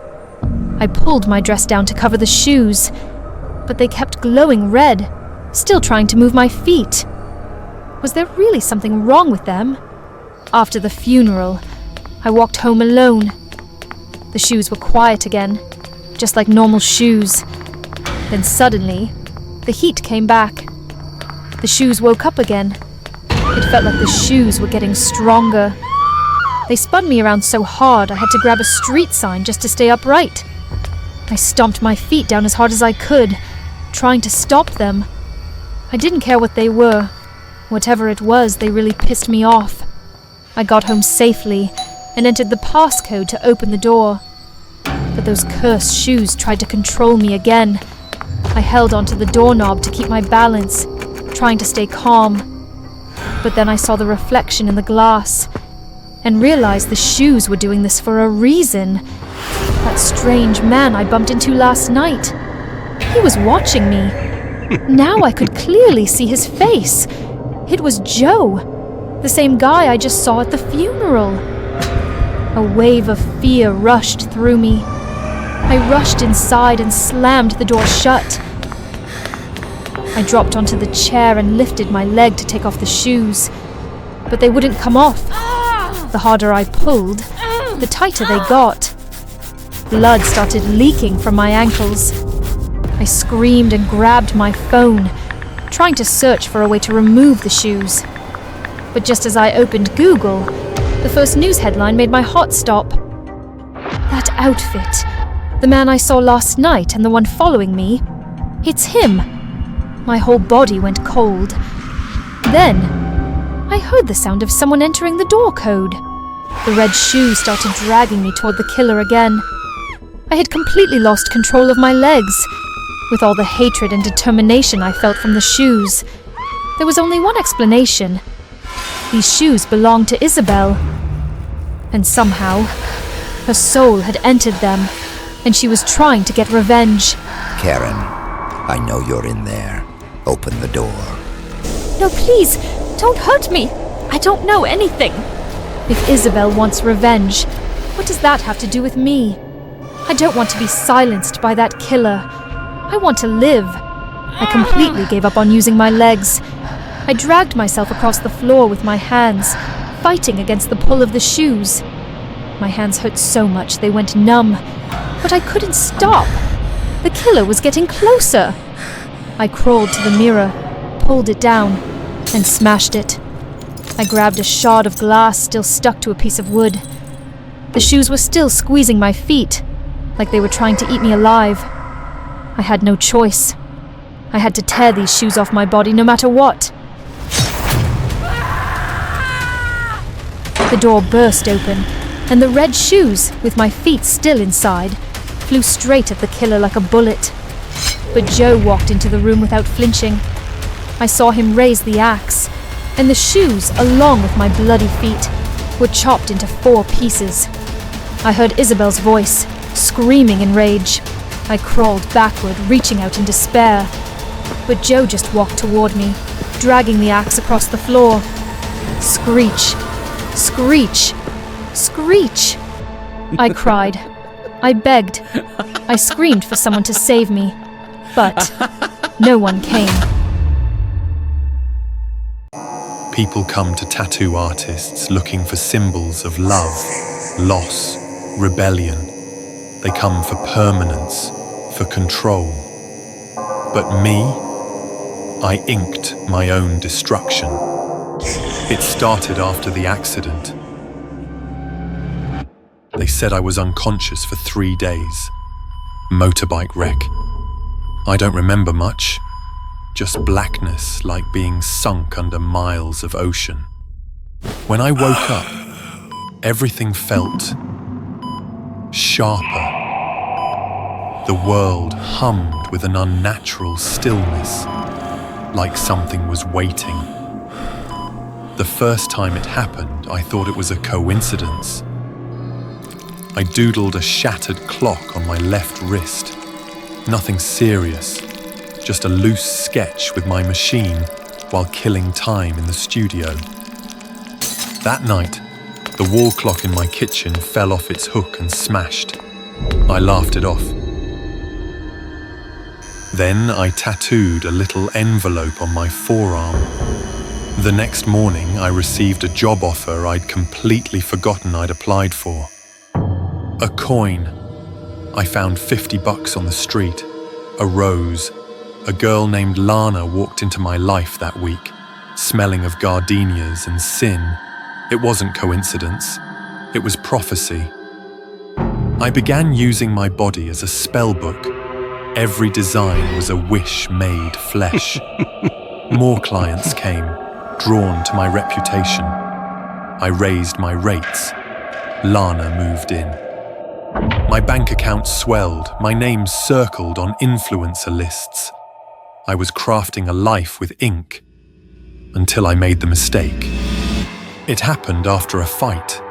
I pulled my dress down to cover the shoes, but they kept glowing red, still trying to move my feet. Was there really something wrong with them? After the funeral, I walked home alone. The shoes were quiet again, just like normal shoes. Then suddenly, the heat came back. The shoes woke up again. It felt like the shoes were getting stronger. They spun me around so hard I had to grab a street sign just to stay upright. I stomped my feet down as hard as I could, trying to stop them. I didn't care what they were. Whatever it was, they really pissed me off. I got home safely and entered the passcode to open the door. But those cursed shoes tried to control me again. I held onto the doorknob to keep my balance, trying to stay calm. But then I saw the reflection in the glass and realized the shoes were doing this for a reason. That strange man I bumped into last night. He was watching me. Now I could clearly see his face. It was Joe, the same guy I just saw at the funeral. A wave of fear rushed through me. I rushed inside and slammed the door shut. I dropped onto the chair and lifted my leg to take off the shoes, but they wouldn't come off. The harder I pulled, the tighter they got. Blood started leaking from my ankles. I screamed and grabbed my phone, trying to search for a way to remove the shoes. But just as I opened Google, the first news headline made my heart stop. That outfit, the man I saw last night and the one following me, it's him. My whole body went cold. Then, I heard the sound of someone entering the door code. The red shoes started dragging me toward the killer again. I had completely lost control of my legs. With all the hatred and determination I felt from the shoes, there was only one explanation. These shoes belonged to Isabel. And somehow, her soul had entered them, and she was trying to get revenge. Karen, I know you're in there. Open the door. No, please, don't hurt me. I don't know anything. If Isabel wants revenge, what does that have to do with me? I don't want to be silenced by that killer. I want to live. I completely gave up on using my legs. I dragged myself across the floor with my hands, fighting against the pull of the shoes. My hands hurt so much they went numb, but I couldn't stop. The killer was getting closer. I crawled to the mirror, pulled it down, and smashed it. I grabbed a shard of glass still stuck to a piece of wood. The shoes were still squeezing my feet, like they were trying to eat me alive. I had no choice. I had to tear these shoes off my body no matter what. The door burst open, and the red shoes, with my feet still inside, flew straight at the killer like a bullet. But Joe walked into the room without flinching. I saw him raise the axe, and the shoes, along with my bloody feet, were chopped into 4 pieces. I heard Isabel's voice, screaming in rage. I crawled backward, reaching out in despair. But Joe just walked toward me, dragging the axe across the floor. Screech! Screech! Screech! I cried. I begged. I screamed for someone to save me. But no one came. People come to tattoo artists looking for symbols of love, loss, rebellion. They come for permanence, for control. But me, I inked my own destruction. It started after the accident. They said I was unconscious for 3 days. Motorbike wreck. I don't remember much. Just blackness like being sunk under miles of ocean. When I woke up, everything felt sharper. The world hummed with an unnatural stillness, like something was waiting. The first time it happened, I thought it was a coincidence. I doodled a shattered clock on my left wrist. Nothing serious, just a loose sketch with my machine while killing time in the studio. That night, the wall clock in my kitchen fell off its hook and smashed. I laughed it off. Then I tattooed a little envelope on my forearm. The next morning, I received a job offer I'd completely forgotten I'd applied for. A coin. I found $50 on the street. A rose. A girl named Lana walked into my life that week, smelling of gardenias and sin. It wasn't coincidence. It was prophecy. I began using my body as a spell book. Every design was a wish made flesh. More clients came, drawn to my reputation. I raised my rates. Lana moved in. My bank account swelled, my name circled on influencer lists. I was crafting a life with ink, until I made the mistake. It happened after a fight.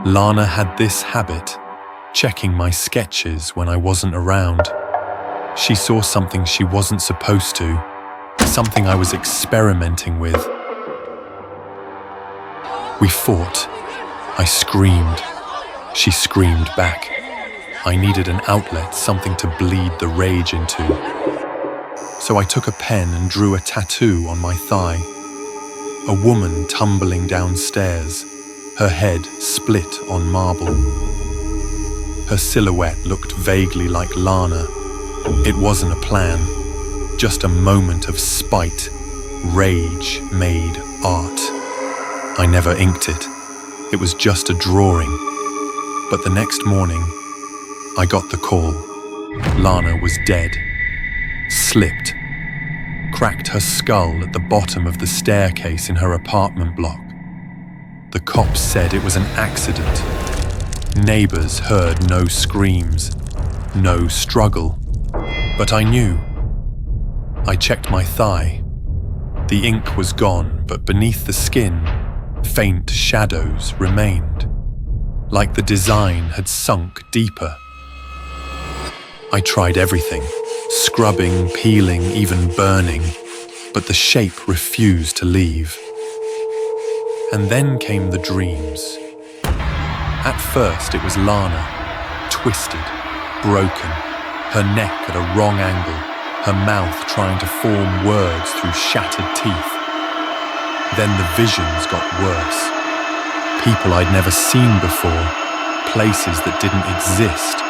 Lana had this habit, checking my sketches when I wasn't around. She saw something she wasn't supposed to, something I was experimenting with. We fought. I screamed. She screamed back. I needed an outlet, something to bleed the rage into. So I took a pen and drew a tattoo on my thigh. A woman tumbling downstairs, her head split on marble. Her silhouette looked vaguely like Lana. It wasn't a plan, just a moment of spite. Rage made art. I never inked it. It was just a drawing. But the next morning, I got the call. Lana was dead. Slipped. Cracked her skull at the bottom of the staircase in her apartment block. The cops said it was an accident. Neighbors heard no screams, no struggle. But I knew. I checked my thigh. The ink was gone, but beneath the skin, faint shadows remained, like the design had sunk deeper. I tried everything, scrubbing, peeling, even burning, but the shape refused to leave. And then came the dreams. At first it was Lana, twisted, broken, her neck at a wrong angle, her mouth trying to form words through shattered teeth. Then the visions got worse. People I'd never seen before, places that didn't exist,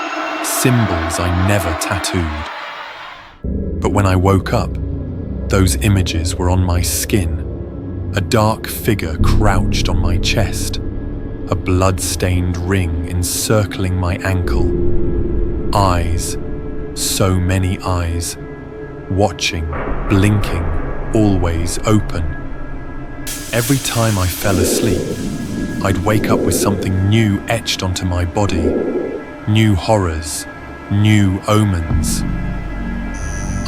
symbols I never tattooed. But when I woke up, those images were on my skin. A dark figure crouched on my chest, a blood-stained ring encircling my ankle. Eyes, so many eyes, watching, blinking, always open. Every time I fell asleep, I'd wake up with something new etched onto my body, new horrors, new omens.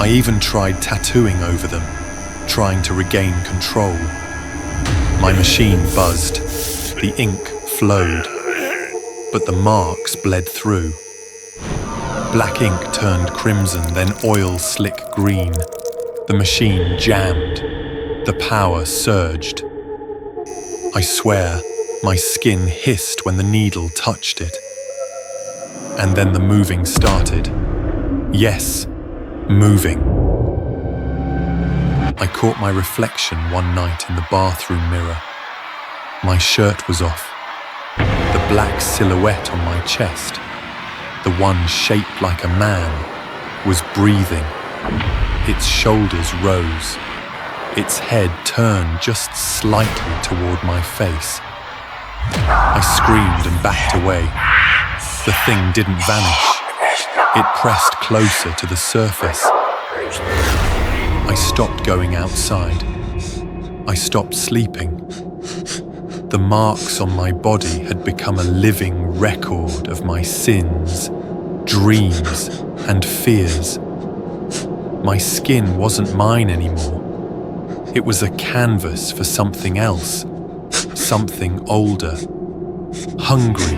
I even tried tattooing over them, trying to regain control. My machine buzzed, the ink flowed, but the marks bled through. Black ink turned crimson, then oil slick green. The machine jammed. The power surged. I swear, my skin hissed when the needle touched it. And then the moving started. Yes, moving. I caught my reflection one night in the bathroom mirror. My shirt was off. The black silhouette on my chest, the one shaped like a man, was breathing. Its shoulders rose. Its head turned just slightly toward my face. I screamed and backed away. The thing didn't vanish. It pressed closer to the surface. I stopped going outside. I stopped sleeping. The marks on my body had become a living record of my sins, dreams, and fears. My skin wasn't mine anymore. It was a canvas for something else, something older, hungry.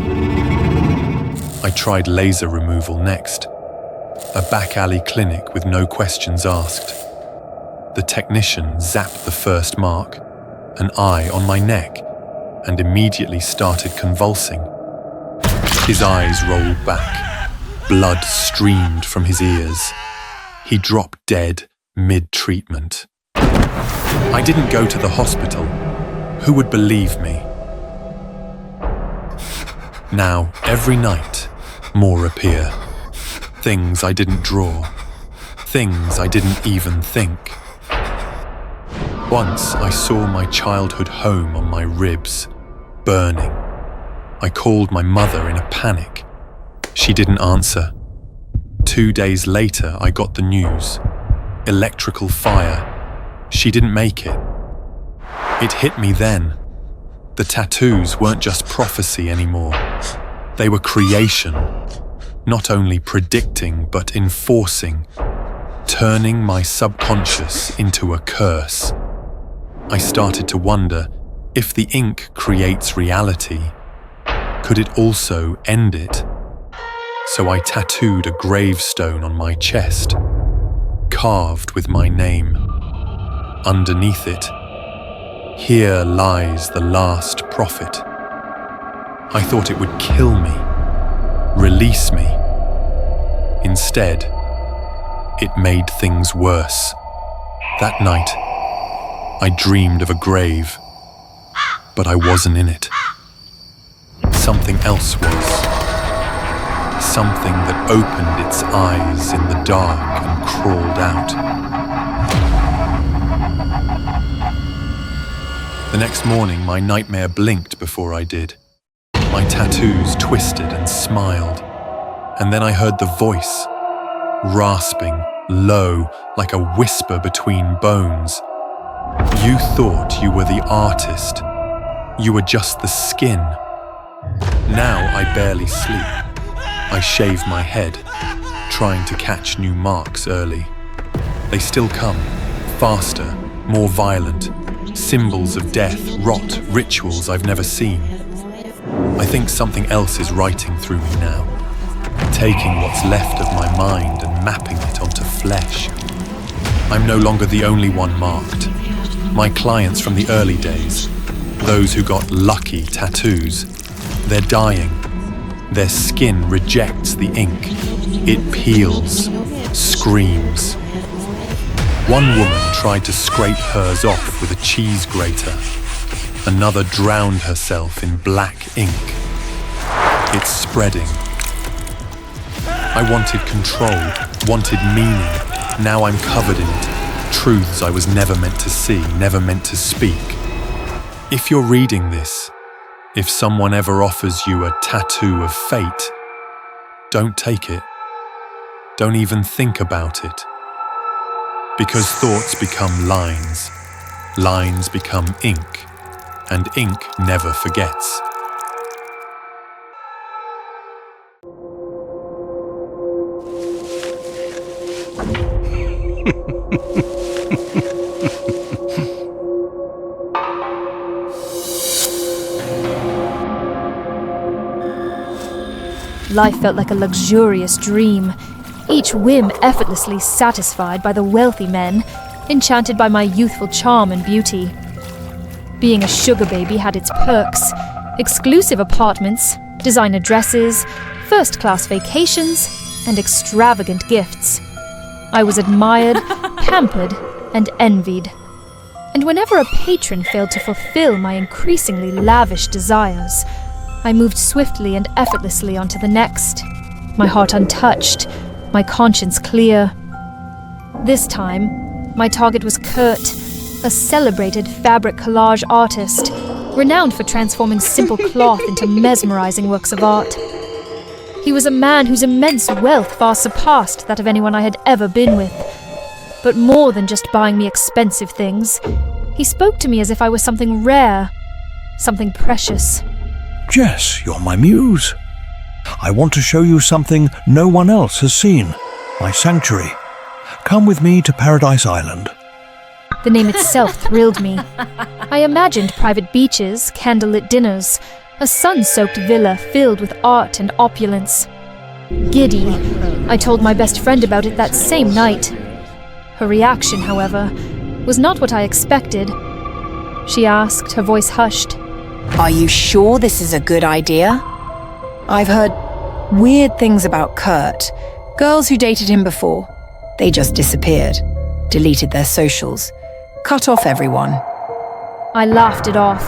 I tried laser removal next, a back alley clinic with no questions asked. The technician zapped the first mark, an eye on my neck, and immediately started convulsing. His eyes rolled back. Blood streamed from his ears. He dropped dead mid-treatment. I didn't go to the hospital. Who would believe me? Now, every night, more appear. Things I didn't draw. Things I didn't even think. Once I saw my childhood home on my ribs, burning. I called my mother in a panic. She didn't answer. 2 days later, I got the news. Electrical fire. She didn't make it. It hit me then. The tattoos weren't just prophecy anymore. They were creation, not only predicting but enforcing, turning my subconscious into a curse. I started to wonder, if the ink creates reality, could it also end it? So I tattooed a gravestone on my chest, carved with my name. Underneath it, "Here lies the last prophet." I thought it would kill me, release me. Instead, it made things worse. That night, I dreamed of a grave, but I wasn't in it. Something else was. something that opened its eyes in the dark and crawled out. The next morning, my nightmare blinked before I did. My tattoos twisted and smiled, and then I heard the voice, rasping, low, like a whisper between bones. You thought you were the artist. You were just the skin. Now I barely sleep. I shave my head, trying to catch new marks early. They still come, faster, more violent. Symbols of death, rot, rituals I've never seen. I think something else is writing through me now, taking what's left of my mind and mapping it onto flesh. I'm no longer the only one marked. My clients from the early days, those who got lucky tattoos, they're dying. Their skin rejects the ink. It peels, screams. One woman tried to scrape hers off with a cheese grater. Another drowned herself in black ink. It's spreading. I wanted control, wanted meaning. Now I'm covered in it. Truths I was never meant to see, never meant to speak. If you're reading this, if someone ever offers you a tattoo of fate, don't take it. Don't even think about it. Because thoughts become lines, lines become ink, and ink never forgets. Life felt like a luxurious dream, each whim effortlessly satisfied by the wealthy men, enchanted by my youthful charm and beauty. Being a sugar baby had its perks: exclusive apartments, designer dresses, first-class vacations, and extravagant gifts. I was admired, pampered, and envied. And whenever a patron failed to fulfill my increasingly lavish desires, I moved swiftly and effortlessly onto the next, my heart untouched, my conscience clear. This time, my target was Kurt, a celebrated fabric collage artist, renowned for transforming simple cloth into mesmerizing works of art. He was a man whose immense wealth far surpassed that of anyone I had ever been with. But more than just buying me expensive things, he spoke to me as if I was something rare, something precious. Jess, you're my muse. I want to show you something no one else has seen. My sanctuary. Come with me to Paradise Island. The name itself thrilled me. I imagined private beaches, candlelit dinners, a sun-soaked villa filled with art and opulence. Giddy, I told my best friend about it that same night. Her reaction, however, was not what I expected. She asked, her voice hushed. Are you sure this is a good idea? I've heard weird things about Kurt. Girls who dated him before. They just disappeared, deleted their socials, cut off everyone. I laughed it off.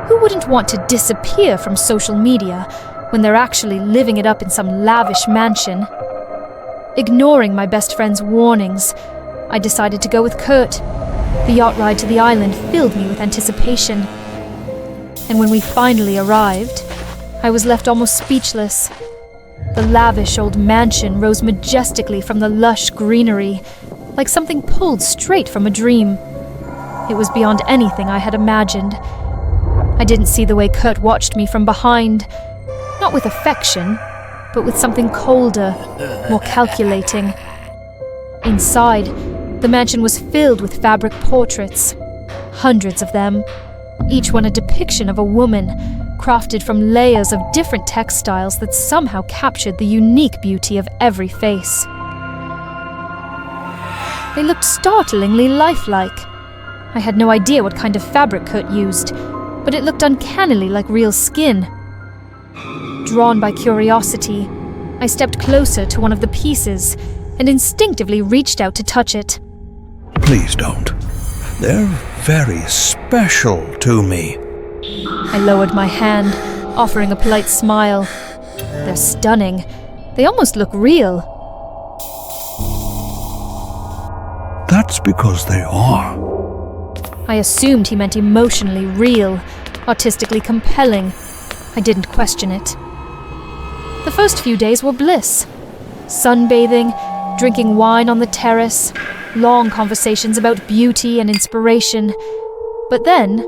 Who wouldn't want to disappear from social media when they're actually living it up in some lavish mansion? Ignoring my best friend's warnings, I decided to go with Kurt. The yacht ride to the island filled me with anticipation. And when we finally arrived, I was left almost speechless. The lavish old mansion rose majestically from the lush greenery, like something pulled straight from a dream. It was beyond anything I had imagined. I didn't see the way Kurt watched me from behind, not with affection, but with something colder, more calculating. Inside, the mansion was filled with fabric portraits, hundreds of them, each one a depiction of a woman, crafted from layers of different textiles that somehow captured the unique beauty of every face. They looked startlingly lifelike. I had no idea what kind of fabric Kurt used, but it looked uncannily like real skin. Drawn by curiosity, I stepped closer to one of the pieces and instinctively reached out to touch it. Please don't. They're very special to me. I lowered my hand, offering a polite smile. They're stunning, They almost look real. That's because they are. I assumed he meant emotionally real, artistically compelling. I didn't question it. The first few days were bliss. Sunbathing, drinking wine on the terrace, long conversations about beauty and inspiration. But then,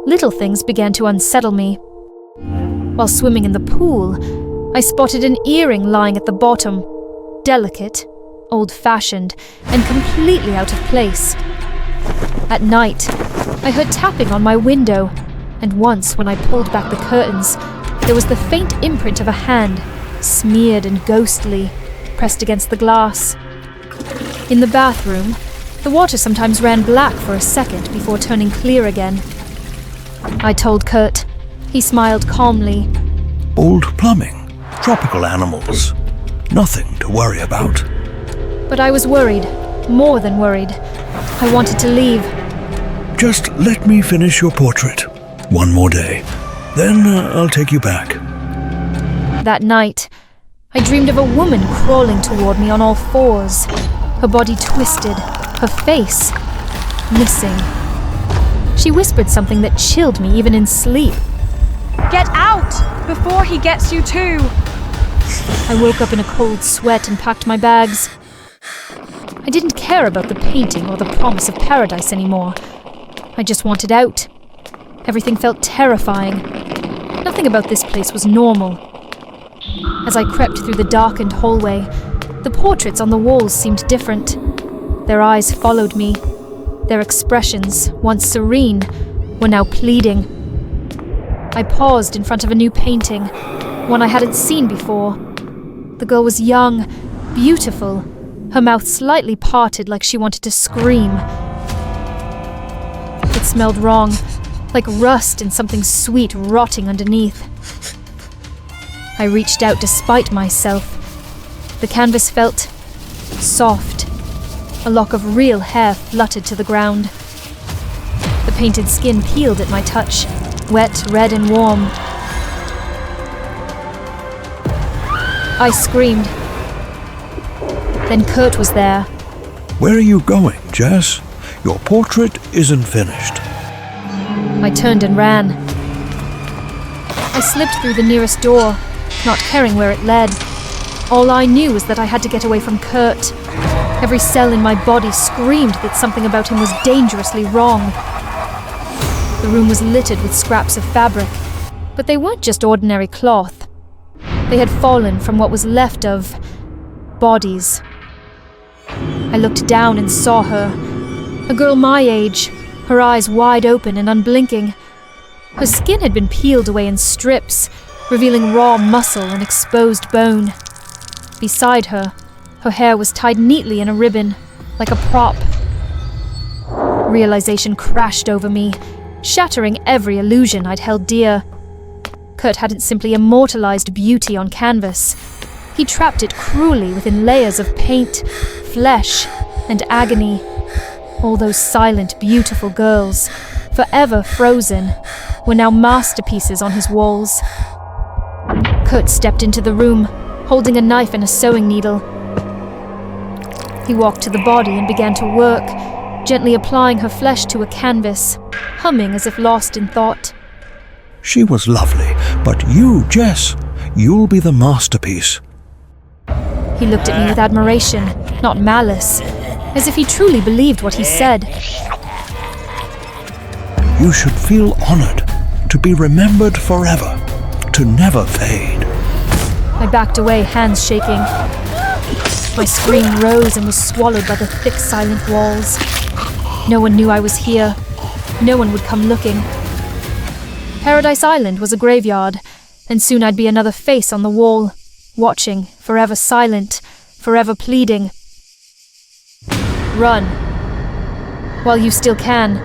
little things began to unsettle me. While swimming in the pool, I spotted an earring lying at the bottom, delicate, old-fashioned, and completely out of place. At night, I heard tapping on my window, and once when I pulled back the curtains, there was the faint imprint of a hand, smeared and ghostly, pressed against the glass. In the bathroom, the water sometimes ran black for a second before turning clear again. I told Kurt. He smiled calmly. Old plumbing, tropical animals. Nothing to worry about. But I was worried, more than worried. I wanted to leave. Just let me finish your portrait. One more day. Then I'll take you back. That night, I dreamed of a woman crawling toward me on all fours, her body twisted, her face missing. She whispered something that chilled me even in sleep. Get out! Before he gets you too! I woke up in a cold sweat and packed my bags. I didn't care about the painting or the promise of paradise anymore. I just wanted out. Everything felt terrifying. Nothing about this place was normal. As I crept through the darkened hallway, the portraits on the walls seemed different. Their eyes followed me. Their expressions, once serene, were now pleading. I paused in front of a new painting, one I hadn't seen before. The girl was young, beautiful, her mouth slightly parted like she wanted to scream. It smelled wrong, like rust and something sweet rotting underneath. I reached out despite myself. The canvas felt soft. A lock of real hair fluttered to the ground. The painted skin peeled at my touch, wet, red, and warm. I screamed. Then Kurt was there. Where are you going, Jess? Your portrait isn't finished. I turned and ran. I slipped through the nearest door, not caring where it led. All I knew was that I had to get away from Kurt. Every cell in my body screamed that something about him was dangerously wrong. The room was littered with scraps of fabric, but they weren't just ordinary cloth. They had fallen from what was left of bodies. I looked down and saw her, a girl my age, her eyes wide open and unblinking. Her skin had been peeled away in strips, revealing raw muscle and exposed bone. Beside her, her hair was tied neatly in a ribbon, like a prop. Realization crashed over me, shattering every illusion I'd held dear. Kurt hadn't simply immortalized beauty on canvas. He trapped it cruelly within layers of paint, flesh, and agony. All those silent, beautiful girls, forever frozen, were now masterpieces on his walls. Kurt stepped into the room, holding a knife and a sewing needle. He walked to the body and began to work, gently applying her flesh to a canvas, humming as if lost in thought. She was lovely, but you, Jess, you'll be the masterpiece. He looked at me with admiration, not malice, as if he truly believed what he said. You should feel honored to be remembered forever, to never fade. I backed away, hands shaking. My scream rose and was swallowed by the thick, silent walls. No one knew I was here. No one would come looking. Paradise Island was a graveyard, and soon I'd be another face on the wall, watching, forever silent, forever pleading. Run. While you still can.